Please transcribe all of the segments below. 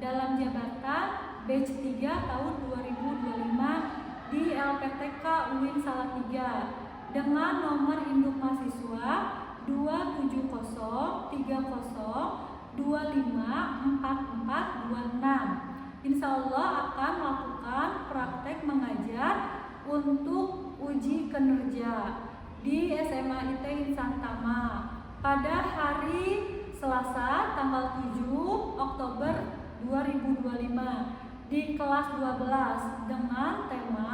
dalam jabatan batch 3 tahun 2025 di LPTK UIN Salatiga dengan nomor induk mahasiswa 27030254426. Insya Allah akan melakukan praktek mengajar untuk uji kinerja di SMA IT Insan Tama pada hari Selasa tanggal 7 Oktober 2025 di kelas 12 dengan tema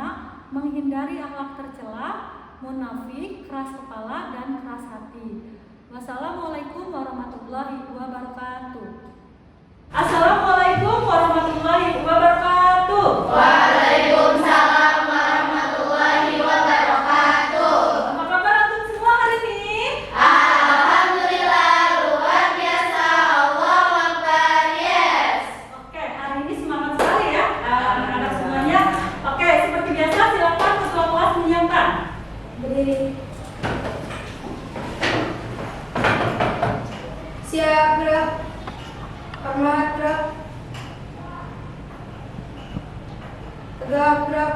menghindari akhlak tercela, munafik, keras kepala, dan keras hati. Wassalamualaikum warahmatullahi wabarakatuh. Assalamualaikum warahmatullahi wabarakatuh. Waalaikumsalam warahmatullahi wabarakatuh. Apa kabar antum semua hari ini? Alhamdulillah, luar biasa. Allahu Akbar. Yes. Oke, hari ini semangat sekali ya anak-anak semuanya. Oke, seperti biasa silakan ketua kelas menyiapkan. Berdiri. Siap, gerak. Hormat, gerak. Tegak, gerak.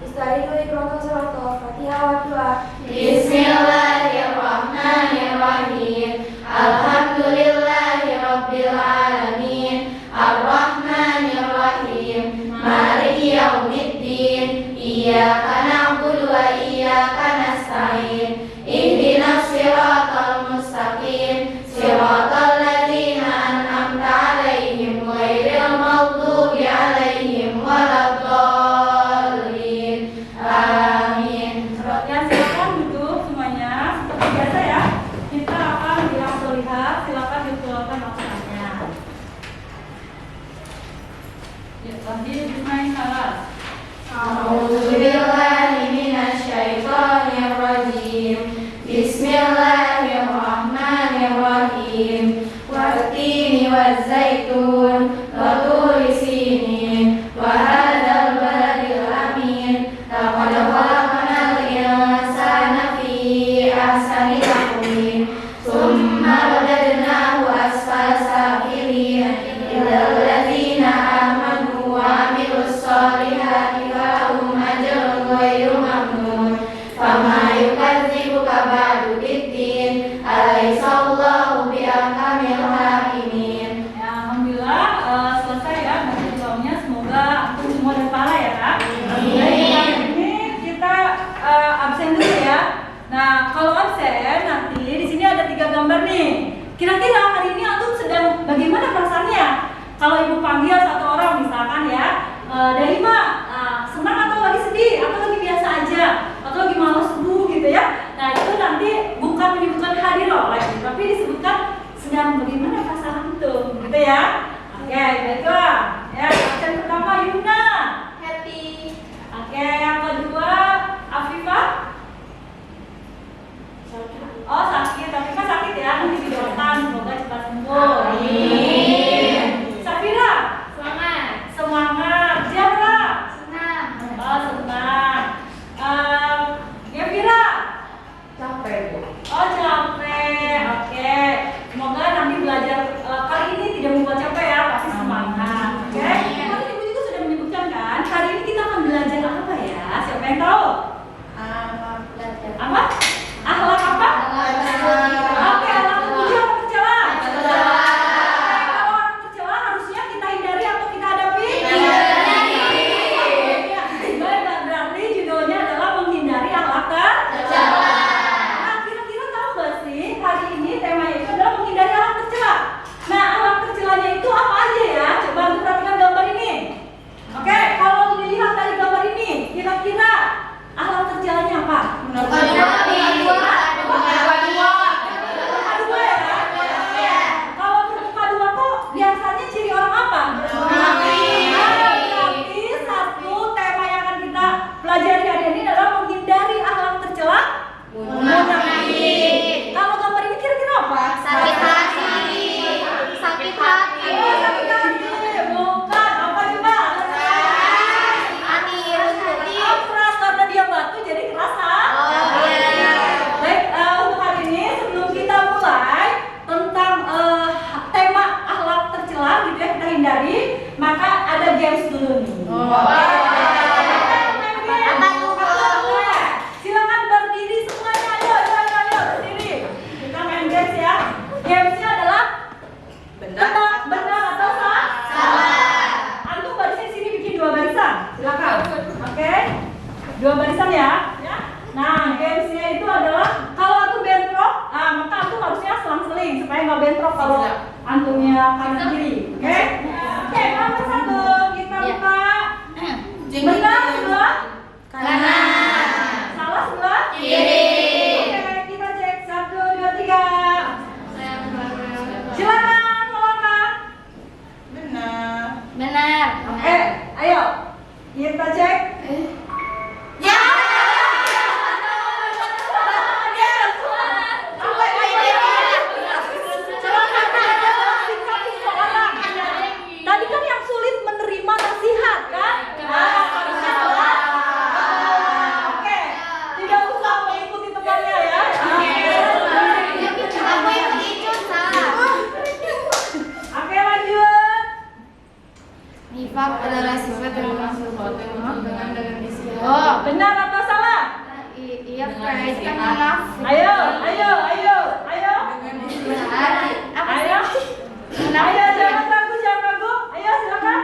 Istaizu iqra'u surat Al-Fatihah wa doa. Bismillahirrahmanirrahim. Alhamdulillahi rabbil alamin. Ar-Rahmanirrahim. Maliki yaumiddin. Iyyaka na'budu wa iyyaka nasta'in. Ihdinas siratal mustaqim. Siratal ladzina an'amta 'alaihim ghairil maghdubi 'alaihim waladdallin. Amin. Ya, silakan duduk semuanya. Seperti biasa ya, kita akan lihat. Silakan dikeluarkan maksudnya. Ya, lagi bismillah. A'udzubillahi minasyaitonir rajim. Bismillahirrahmanirrahim. Wattini wazzaitun wa turi sinin wa hadzal baladil amin. Laqad khalaqnal insana fi ahsani taqwim. Tsumma radadnahu asfala safilin. Illal ladzina amanu wa amilus solihati lahum ajrun ghairu mamnun. Fama yukadzibuka ba'du biddin. Alaihissallahu bi'ahkamil hakimin. Ya, alhamdulillah selesai ya baca doanya. Semoga antum semua ada pahala ya kak. Ini kita absen dulu ya. Nah, kalau absen nanti di sini ada 3 gambar nih. Kira-kira hari ini antum sedang bagaimana perasaannya? Kalau ibu panggil satu orang misalkan ya, dari senang atau lagi sedih atau lagi biasa aja atau lagi malas bu gitu ya. Nah itu nanti bukan menyebutkan hadirah lagi, tapi disebutkan sedang bagaimana perasaan antum gitu ya. Oke, baiklah. Ya, absen pertama Yuna. Happy. Oke, yang kedua Afifah. Oh sakit, Afifah sakit ya, nanti didoakan semoga cepat sembuh. Amin. Safira. Semangat. Semangat. Zahra. Senang. Oh senang. Gevira. Capek bu. Oh capek. Oke. Semoga nanti belajar kali ini tidak membuat capek ya, pasti semangat. Oke. Tadi ibu juga sudah menyebutkan kan, hari ini kita akan belajar apa ya? Siapa yang tahu? Belajar. Apa? Akhlak apa? Oke, akhlak terpuji atau tercela? kalau antumnya kanan kiri. Oke? Oke, nomor 1 kita buka. Benar sebelah Kanan. salah sebelah Kiri. Oke, kita cek 1, 2, 3. Silakan melangkah. Benar. Oke, ayo kita cek. Ya. Tadi kan yang sulit menerima nasihat kan? Oke, tidak usah mengikuti temannya ya. Aku yang itu salah. Oke, lanjut. Nifak adalah sifat yang sesuatu yang dengan isi. Oh, Benar atau salah? iya kaitkan munafik. Ayo. Apa Ayo. Ayo, jangan ragu. Ayo, silakan.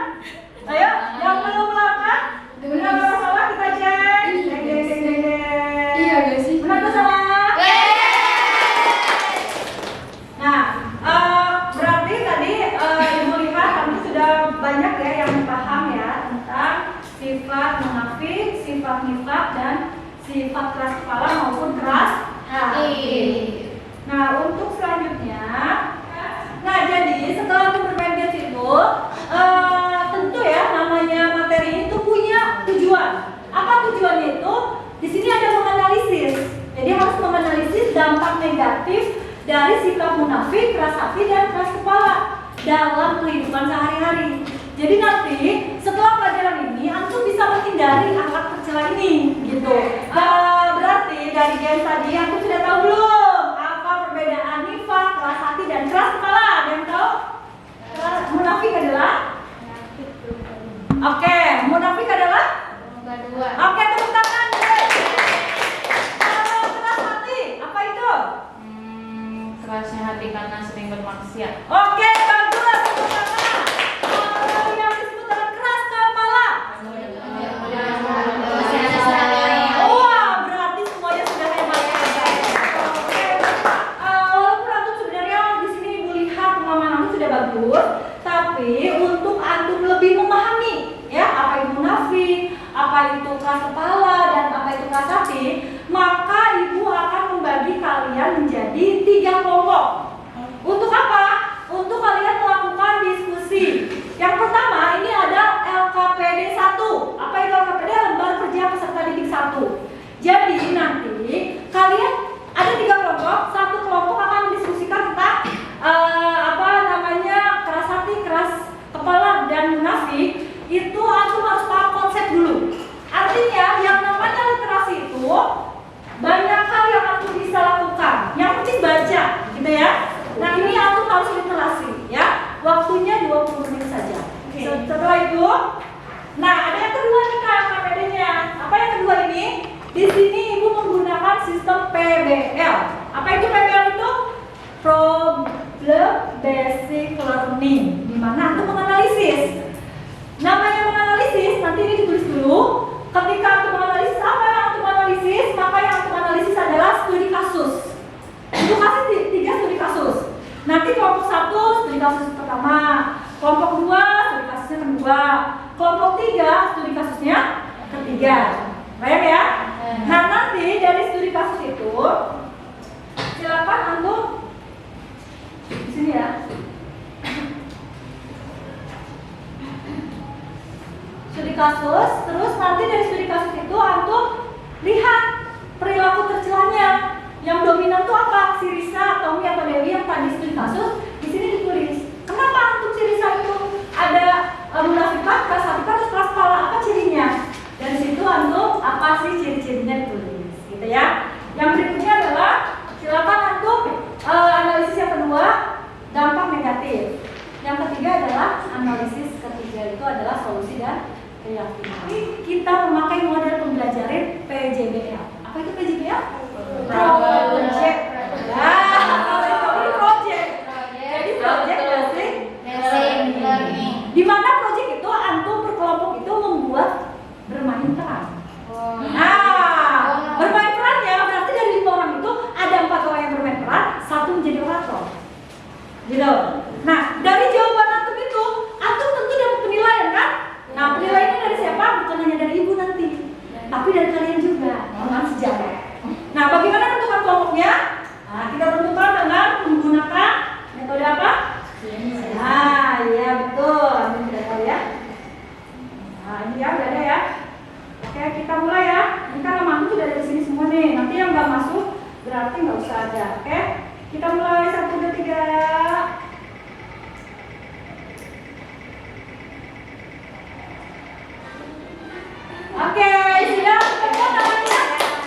Ayo, yang belum melangkah. Benar atau salah kita cek. Deng. Iya gak sih? Benar atau salah? Nah, berarti tadi Ibu lihat kami sudah banyak ya yang paham ya tentang sifat munafik, sifat nifak, dan sifat keras kepala maupun keras hati. Nah, untuk selanjutnya, nah jadi setelah bermain games itu, tentu ya namanya materi itu punya tujuan. Apa tujuannya itu? Di sini ada menganalisis. Jadi harus menganalisis dampak negatif dari sikap munafik, keras hati, dan keras kepala dalam kehidupan sehari-hari. Jadi nanti setelah pelajaran ini, antum bisa menghindari akhlak tercela ini, gitu. Berarti dari game tadi antum sudah tahu belum apa perbedaan nifak, keras hati, dan keras kepala? Ada yang tahu? Munafik adalah? Oke, munafik adalah? Kedua. Oke, tepuk tangan. Kalau keras hati, apa itu? Kerasnya hati karena sering bermaksiat. Oke, bagus. Tepuk tangan. Kalau yang disebut dengan keras kepala? Wah, berarti semuanya sudah hebat. Oke, walaupun antum sebenarnya di sini Ibu lihat pemahaman antum sudah bagus, tapi untuk antum lebih memahami ya apa itu munafik, apa itu keras kepala, dan apa itu keras hati, maka Ibu akan membagi kalian menjadi 3 kelompok. Untuk apa? Untuk kalian melakukan diskusi. Yang pertama ini ada LKPD 1. Apa itu LKPD? Lembar Kerja Peserta Didik 1. Jadi nanti kalian ada 3 kelompok. Satu kelompok akan mendiskusikan tentang keras hati, keras kepala, dan munafik. Itu antum harus paham konsep dulu. Artinya yang namanya literasi itu banyak hal yang antum bisa lakukan. Yang penting baca, gitu ya. Nah ini antum harus literasi, ya. Waktunya 20 menit saja. Setelah itu, nah ada yang kedua nih Kak, KPD-nya. Apa yang kedua ini? Di sini Ibu menggunakan sistem PBL. Apa itu PBL itu? Problem Basic Learning. Di mana antum menganalisis. Namanya menganalisis, nanti ini ditulis dulu. Ketika antum menganalisis, apa yang antum analisis? Maka yang antum analisis adalah studi kasus. Itu kasih 3 studi kasus. Nanti kelompok 1 studi kasus pertama, kelompok 2 studi kasusnya kedua, kelompok 3 studi kasusnya ketiga. Bayang ya? Nah nanti dari studi kasus itu, silakan antum di sini ya. Studi kasus, terus nanti dari studi kasus itu antum lihat perilaku tercelanya. Yang dominan tuh apa? Si Risa, Tommy, atau Dewi yang tadi studi kasus di sini ditulis. Kenapa antum si Risa itu ada munafik, keras hati, terus keras kepala, apa cirinya? Dari situ antum apa sih ciri-cirinya ditulis, gitu ya. Yang berikutnya adalah silakan antum analisis yang kedua, dampak negatif. Yang ketiga adalah analisis ketiga, itu adalah solusi dan keyakinan. Kita memakai model pembelajaran PJBL. Apa itu PJBL? Project. Nah, ini project. Jadi project basic learning. di mana project itu antum berkelompok itu membuat bermain peran. Nah, bermain perannya berarti dari 5 orang itu ada 4 orang yang bermain peran, 1 menjadi orator. Gitu. Nah, dari jawaban antum itu, antum tentu dapat penilaian kan? Nah, penilaiannya dari siapa? Bukan hanya dari ibu nanti, tapi dari kalian juga, teman sejarah. Nah, bagaimana menentukan kelompoknya? Nah, kita tentukan dengan menggunakan metode apa? Nah, iya betul. Antum tidak tahu ya? Nah, ini ya, udah ada ya. Oke, kita mulai ya. Ini kan nama aku sudah ada di sini semua nih. Nanti yang nggak masuk berarti nggak usah ada. Oke, kita mulai 1, 2, 3. Oke, sudah ketemu namanya.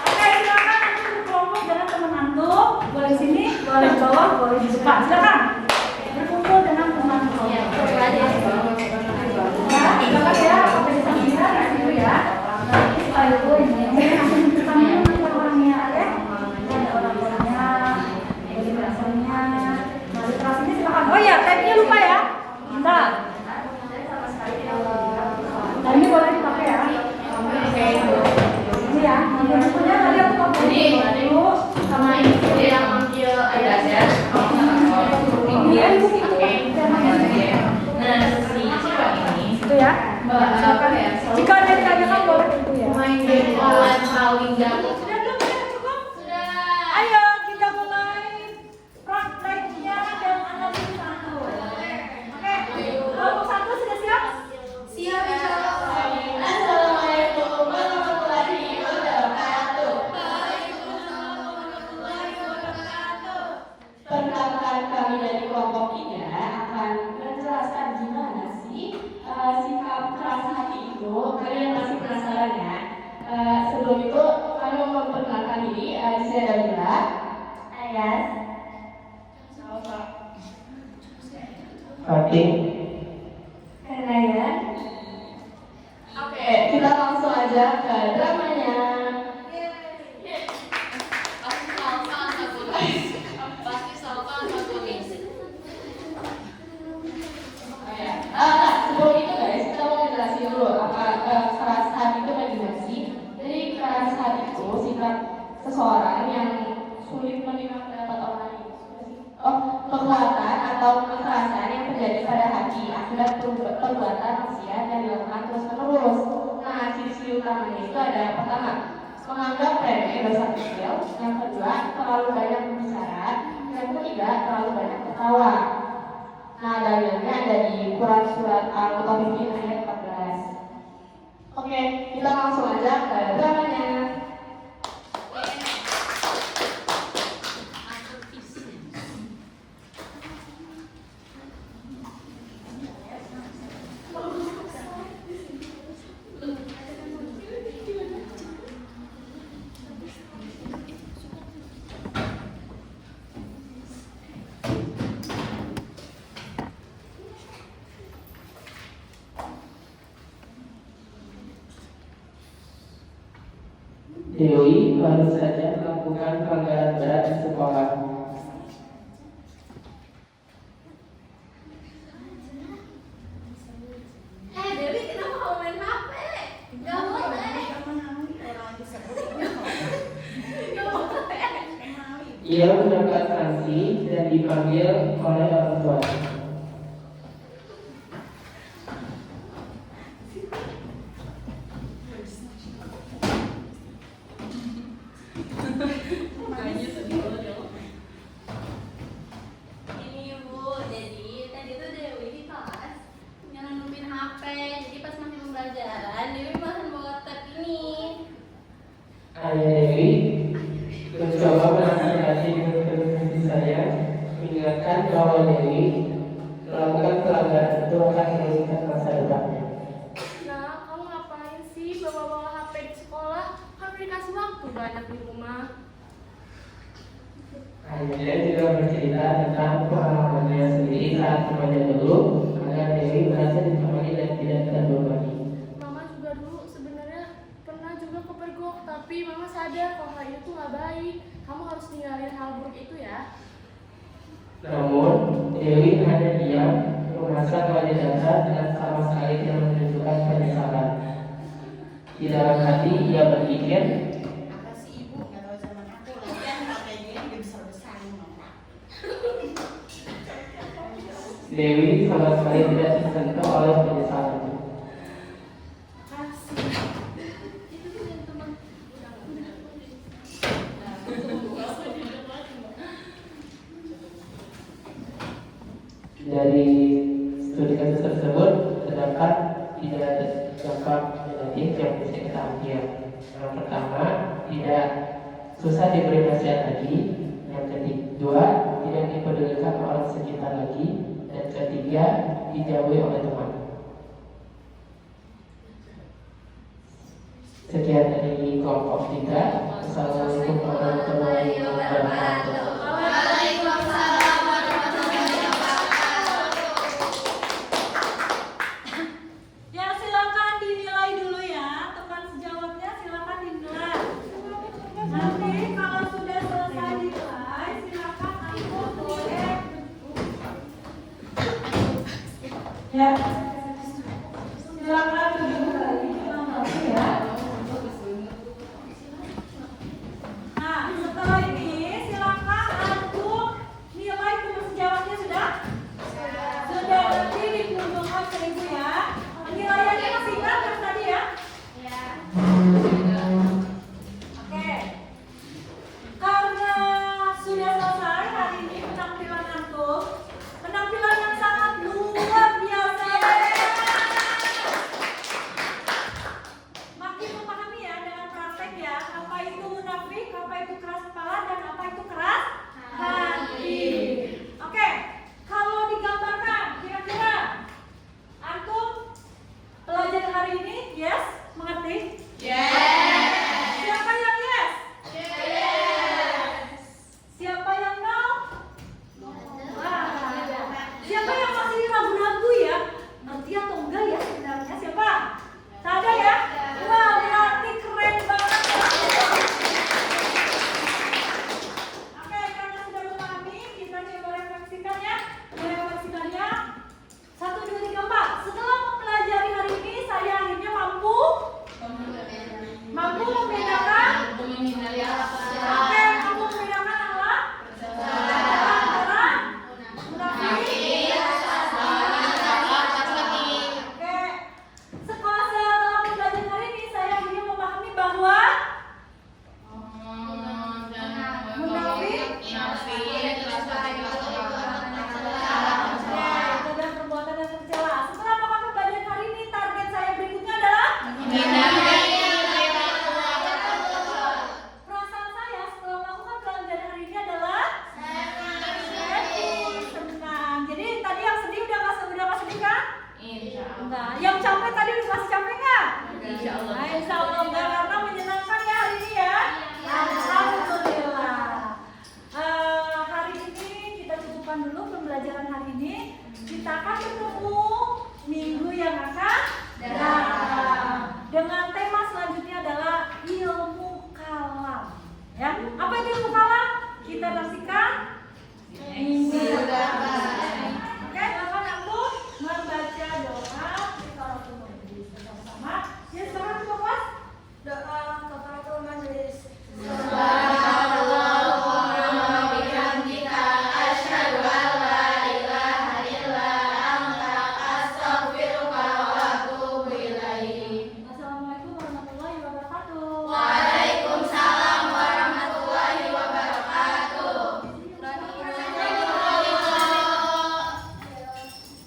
Oke, silakan untuk berkelompok dengan teman antum. Boleh di sini, boleh di bawah, boleh di depan. Silakan berkumpul dengan teman antum. Ya, silakan ya. Oke, di sampingnya di situ ya. Ayo, ini sampingnya orangnya ya. Ada orang-orangnya, ada bahasanya. Nah, literasinya silakan. Oh ya, tab-nya lupa ya. Bentar. Nah, ini boleh dipakai ya. Ini ya, bukunya tadi aku pakai dulu sama ini yang ambil ayat ya. Ini ya, buku itu. Nah, si Cika ini Itu ya. silakan ya. Jika ada yang ditanyakan boleh itu ya. Main game online paling jago. Sudah belum ya, cukup? Sudah. Ayo kita mulai prakteknya dan analisis satu. Oke, kelompok 1 sudah siap? Siap, insyaallah. Assalamualaikum warahmatullahi wabarakatuh. Perkenalkan, kami dari kelompok 3 akan menjelaskan gimana sih sikap keras hati itu. Kalian masih penasaran ya? Sebelum itu kami mau memperkenalkan diri. Saya Dalila, Ayas, Fatih. Renaya. Oke, kita langsung aja ke dramanya. Sebelum itu guys, kita mau jelasin dulu apa keras hati itu bagaimana sih. Jadi keras hati itu sikap seseorang yang sulit menerima pendapat orang lain. Kekuatan atau kekerasan yang terjadi pada hati akibat perbuatan maksiat yang dilakukan terus-menerus. Nah, ciri-ciri utamanya itu ada pertama, menganggap remeh dosa kecil. Yang kedua, terlalu banyak berbicara. Yang ketiga, terlalu banyak tertawa. Nah, dalilnya ada di Quran surat Al-Mutaffifin ayat 14. Oke, kita langsung aja ke dramanya. Dewi baru saja melakukan pelanggaran berat di sekolah. Dewi, kenapa kamu main HP? Gak boleh. Ia mendapat sanksi dan dipanggil oleh orang tuanya. Ini Bu, jadi tadi tuh Dewi di kelas nyelundupin HP. Jadi pas masih pembelajaran, Dewi malah bawa tab ini. Ayah Dewi mencoba menasihati dengan penuh kasih sayang, mengingatkan bahwa Dewi melakukan pelanggaran itu akan merugikan masa depannya. Nah, kamu ngapain sih bawa-bawa HP di sekolah? Kan udah dikasih waktu banyak di rumah. Ayahnya juga bercerita tentang pengalamannya sendiri saat remaja dulu, agar Dewi merasa ditemani dan tidak terbebani. Mama juga dulu sebenarnya pernah juga kepergok, tapi Mama sadar kalau hal itu nggak baik. Kamu harus tinggalin hal buruk itu ya. Namun, Dewi hanya diam, memasang wajah datar dan sama sekali tidak menunjukkan penyesalan. Di dalam hati ia berpikir, apa sih ibu nggak tahu zaman aku lagian HP gini juga besar besarin mana Dewi sama sekali tidak tersentuh oleh penyesalan itu. Dari studi kasus tersebut terdapat 3 dampak negatif yang bisa kita ambil. Yang pertama, tidak susah diberi nasihat lagi. Yang kedua, tidak dipedulikan orang sekitar lagi. Dan ketiga, dijauhi oleh teman. Sekian dari kelompok 3. Assalamualaikum warahmatullahi wabarakatuh. Waalaikumsalam warahmatullahi wabarakatuh. Ya, silakan dinilai dulu ya. Teman sejawabnya silakan dinilai. Nanti kalau sudah selesai dinilai, silakan aku boleh. Ya, silakan duduk